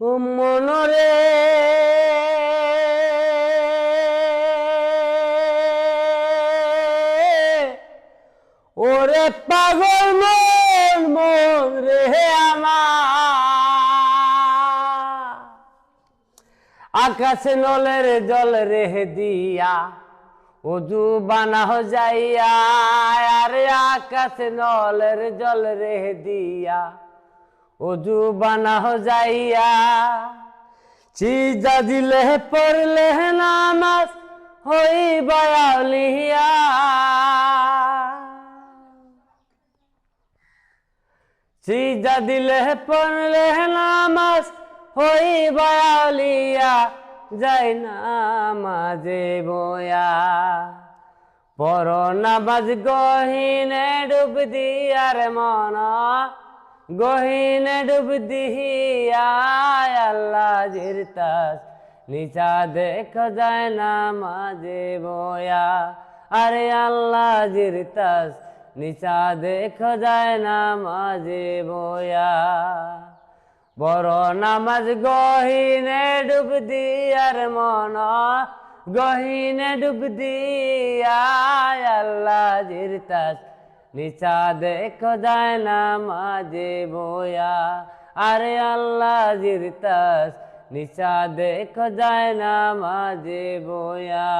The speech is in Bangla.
ও মনরে ওরে পাগল মন মন রে আমার আকাশে নলের জল রেহে দিয়া ওজু বানাও যাইয়া আরে আকাশে নলের জল রেহে দিয়া ওজু বানাও যাইয়া সিজদা দিলে পড়লে নামাজ হইবা আউলিয়া সিজদা দিলে পড়লে নামাজ হইবা আউলিয়া যাই নামাজে বয়া পর নামাজ গহিনে ডুব দিয়ার মন গহিনে ডুব দিয়া আল্লাহ জিরতাস নিচা দেখ যায় নামাজে বয়া আরে আল্লাহ জিরতাস নিচা দেখ যায় নামাজে বয়া বড় নামাজ গহিনে ডুব দিয়ার মন গহিনে ডুব দিয়া আল্লাহ জিরতাস নিচা দেখ যায় নামাজে বয়া আরে আল্লাহ জিরতাস নিচা দেখ যায় নামাজে বয়া।